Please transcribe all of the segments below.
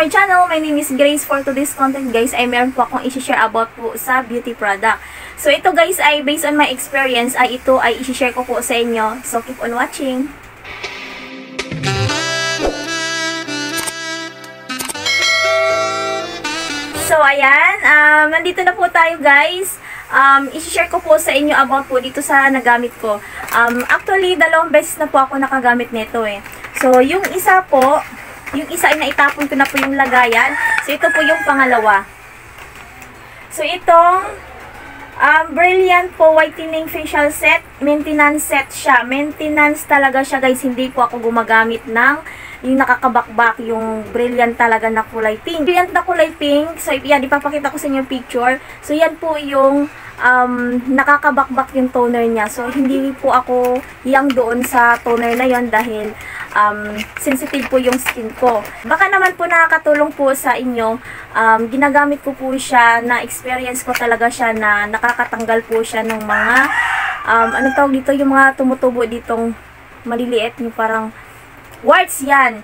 my channel. My name is Grace. For today's content guys, ay meron po akong i-share about po sa beauty product. So ito guys ay based on my experience, ay ito ay i-share ko po sa inyo. So keep on watching. So ayan, nandito na po tayo guys. I-share ko po sa inyo about po dito sa nagamit ko. Actually, dalawang beses na po ako nakagamit nito eh. So yung isa po, yung isa ay naitapon ko na po yung lagayan. So ito po yung pangalawa. So itong Brilliant po Whitening Facial Set. Maintenance set siya. Maintenance talaga siya guys. Hindi po ako gumagamit ng yung nakakabakbak, yung brilliant talaga na kulay pink. Brilliant na kulay pink. So yan, ipapakita ko sa inyo yung picture. So yan po yung nakakabakbak yung toner niya. So hindi po ako yang doon sa toner na yon dahil sensitive po yung skin ko. Baka naman po nakakatulong po sa inyo. Ginagamit ko po siya, na experience ko talaga siya na nakakatanggal po siya ng mga anong tawag dito, yung mga tumutubo ditong maliliit, yung parang warts yan.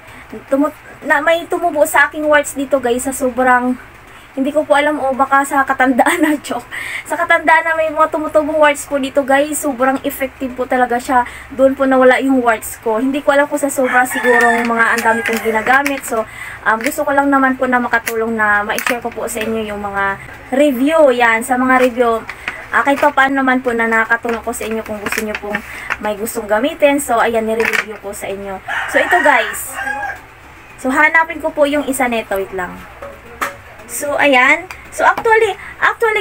May tumubo sa aking warts dito guys sa sobrang, hindi ko po alam o baka sa katandaan na joke. Sa katandaan na may mga tumutubong warts po dito guys, sobrang effective po talaga siya. Doon po nawala yung warts ko. Hindi ko alam kung sa sobra sigurong mga ang dami kong ginagamit. So, gusto ko lang naman po na makatulong na ma-share ko po sa inyo yung mga review. Yan, sa mga review. Kahit pa paano naman po na nakakatulong ko sa inyo kung gusto nyo pong may gustong gamitin. So, ayan, nire-review ko sa inyo. So, ito guys. So, hanapin ko po yung isa neto. Wait lang. So, ayan. So, actually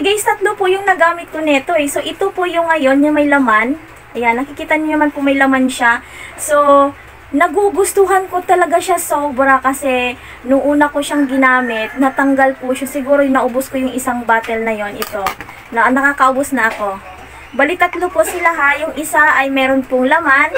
guys, tatlo po yung nagamit ko neto eh. So, ito po yung ngayon, yung may laman. Ayan, nakikita niyo naman po may laman siya. So, nagugustuhan ko talaga siya sobra kasi nung una ko siyang ginamit, natanggal po siya. Siguro naubos ko yung isang bottle na yon, ito. Nakakaubos na ako. Bali, tatlo po sila ha. Yung isa ay meron pong laman.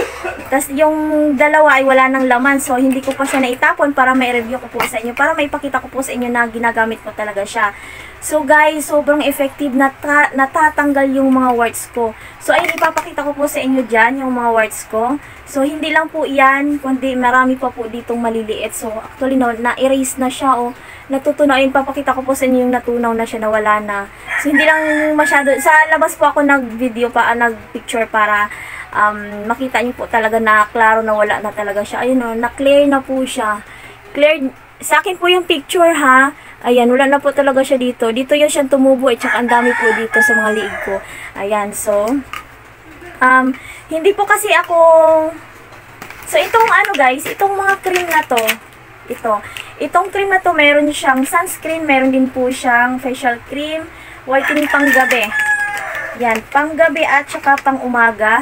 Tapos yung dalawa ay wala ng laman. So, hindi ko pa siya naitapon para may review ko po sa inyo. Para may pakita ko po sa inyo na ginagamit ko talaga siya. So, guys, sobrang effective. Natatanggal yung mga warts ko. So, ayun, ipapakita ko po sa inyo dyan yung mga warts ko. So, hindi lang po yan, kundi marami pa po ditong maliliit. So, actually, no, na-erase na siya o natutunaw. Ayun, papakita ko po sa inyo yung natunaw na siya, nawala na. So, hindi lang masyado. Sa labas po ako nag-video pa, nag-picture para makita niyo po talaga na klaro na wala na talaga siya. Ayun o, na-clear na po siya. Clear. Sa akin po yung picture ha. Ayan, wala na po talaga siya dito. Dito yun siyang tumubo at saka ang dami po dito sa mga liig ko. Ayan, so hindi po kasi ako. So, itong ano guys, itong mga cream na to, itong cream na to, meron siyang sunscreen, meron din po siyang facial cream, whitening panggabi. Yan, panggabi at saka pang umaga,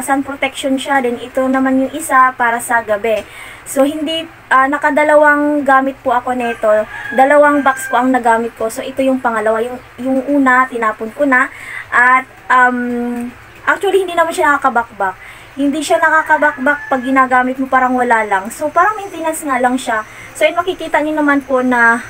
sun protection siya. Then, ito naman yung isa para sa gabi. So, hindi, nakadalawang gamit po ako nito. Dalawang box po ang nagamit ko. So, ito yung pangalawa. Yung una, tinapon ko na. At, actually, hindi naman siya nakakabakbak. Hindi siya nakakabakbak pag ginagamit mo, parang wala lang. So, parang maintenance nga lang siya. So, yun, makikita niyo naman po na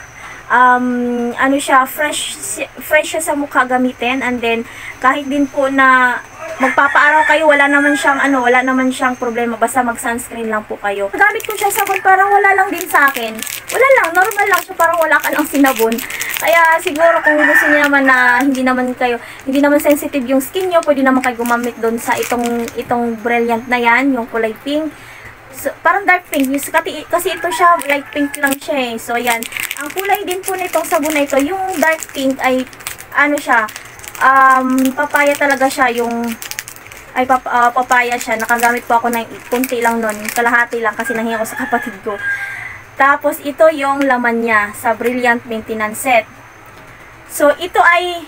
ano siya, fresh siya sa mukha gamitin. And then, kahit din po na magpapaaraw kayo, wala naman siyang problema, basta mag-sunscreen lang po kayo. Gamit ko siya sabon, parang wala lang din sa akin. Wala lang, normal lang siya, parang wala ka lang sinabon. Kaya siguro kung gusto niyo naman na hindi naman sensitive yung skin niyo, pwede naman kayo gumamit doon sa itong brilliant na yan, yung kulay pink. So, parang dark pink. Kasi ito siya, light pink lang siya eh. So, yan. Ang kulay din po nitong sabon na ito, yung dark pink ay, ano siya, papaya talaga siya, papaya siya. Nakagamit po ako ng kunti lang nun, kalahati lang kasi nahingi ko sa kapatid ko. Tapos, ito yung laman niya sa Brilliant Maintenance Set. So, ito ay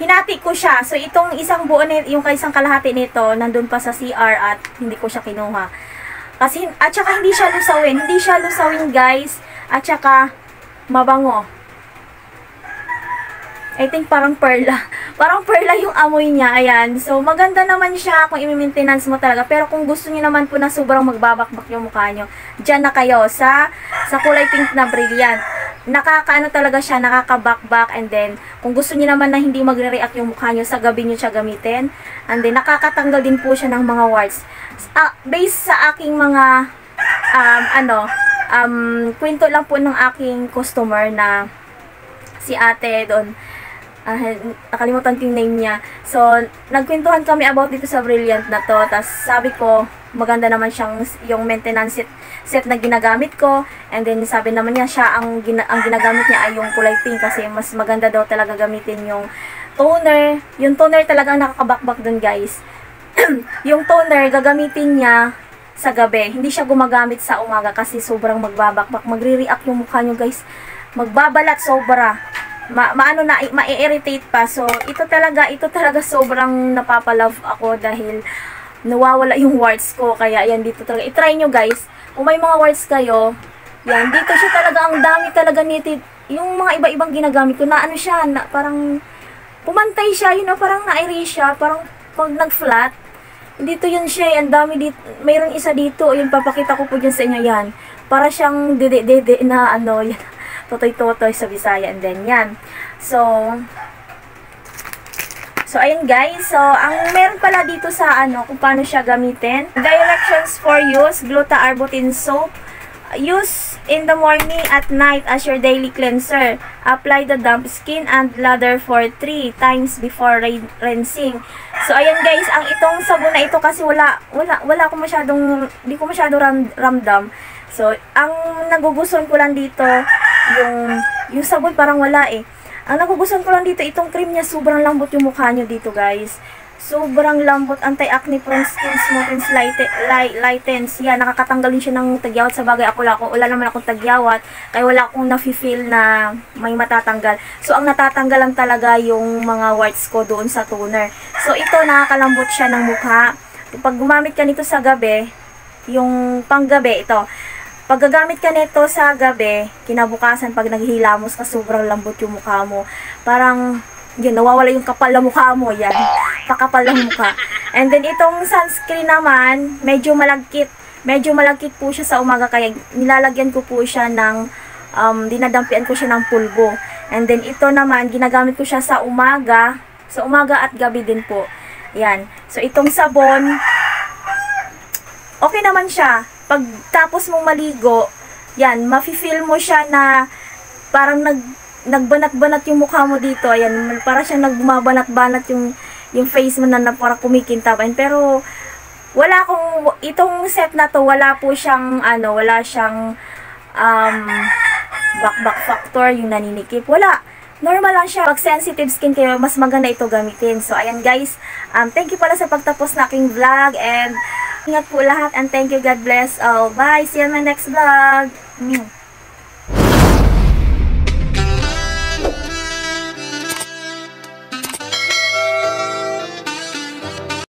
hinati ko siya. So, itong isang buo, yung isang kalahati nito, nandun pa sa CR at hindi ko siya kinuha. Kasi, at saka hindi siya lusawin. Hindi siya lusawin guys. At saka, mabango. I think parang perla. Parang perla yung amoy niya. Ayan. So, maganda naman siya kung i-maintenance mo talaga. Pero kung gusto niyo naman po na sobrang magbabakbak yung mukha niyo, dyan na kayo sa kulay pink na Brilliant. Nakakaano talaga siya, nakakabakbak. And then, kung gusto niyo naman na hindi magre-react yung mukha niyo, sa gabi niyo siya gamitin. And then, nakakatanggal din po siya ng mga warts. Based sa aking mga kwento lang po ng aking customer na si ate doon. Nakalimutan ko yung name niya. So, nagkwentuhan kami about dito sa Brilliant na to. Tapos, sabi ko, maganda naman siyang yung maintenance set na ginagamit ko. And then, sabi naman niya, ang ginagamit niya ay yung kulay pink kasi mas maganda daw talaga gamitin yung toner. Yung toner talaga ang nakakabakbak dun, guys. Yung toner, gagamitin niya sa gabi. Hindi siya gumagamit sa umaga kasi sobrang magbabakbak. Magre-react yung mukha niyo, guys. Magbabalat sobra. Ma-irritate pa. So, ito talaga sobrang napapalove ako dahil nawawala yung warts ko. Kaya, yan, dito talaga. I-try nyo, guys. Kung may mga warts kayo, yan, dito siya talaga, ang dami talaga nitid. Yung mga iba-ibang ginagamit ko, na ano siya, na parang pumantay siya, parang na-erase siya, parang pag nag-flat. Dito yun siya, ang dami dito. Mayroon isa dito, yun, papakita ko po dyan sa inyo, yan. Para siyang dede na, ano, yan. Totoy-totoy sa Bisaya, and then yan. So, ayun guys. So, ang meron pala dito sa kung paano siya gamitin. Directions for use, Gluta Arbutin Soap. Use in the morning at night as your daily cleanser. Apply the damp skin and lather for 3 times before rinsing. So, ayan guys, ang itong sabon na ito kasi wala ko masyadong, hindi ko masyado ramdam. So, ang nagugustuhan ko lang dito, yung sabon parang wala eh. Ang nagugustuhan ko lang dito, itong cream niya, sobrang lambot yung mukha nyo dito, guys. Sobrang lambot, anti-acne prone skin, smooth and lightens. Yan, nakakatanggalin siya ng tagyawat. Sa bagay, wala naman akong tagyawat, kaya wala akong nafe-feel na may matatanggal. So, ang natatanggal lang talaga yung mga warts ko doon sa toner. So, ito, nakakalambot siya ng mukha. Pag gumamit ka nito sa gabi, yung panggabi, ito, pag gagamit ka nito sa gabi, kinabukasan pag naghihilamos ka, sobrang lambot yung mukha mo. Parang, yun, nawawala yung kapal na mukha mo. Yan, pakapal na mukha. And then, itong sunscreen naman, medyo malagkit. Medyo malagkit po siya sa umaga, kaya nilalagyan ko po siya ng, dinadampian ko siya ng pulbo. And then, ito naman, ginagamit ko siya sa umaga at gabi din po. Yan. So, itong sabon, okay naman siya. Pag tapos mong maligo, yan, mafe-feel mo siya na parang nagbanat-banat yung mukha mo dito. Ayan, para siya nagbumabanat-banat yung face mo na parang kumikintaban. Pero, itong set na to, wala po siyang, wala siyang, back factor, yung naninikip. Wala. Normal lang siya. Pag sensitive skin kayo, mas maganda ito gamitin. So, ayan guys. Thank you pala sa pagtapos na aking vlog. And, ingat po lahat. And thank you. God bless all. Bye. See you in my next vlog.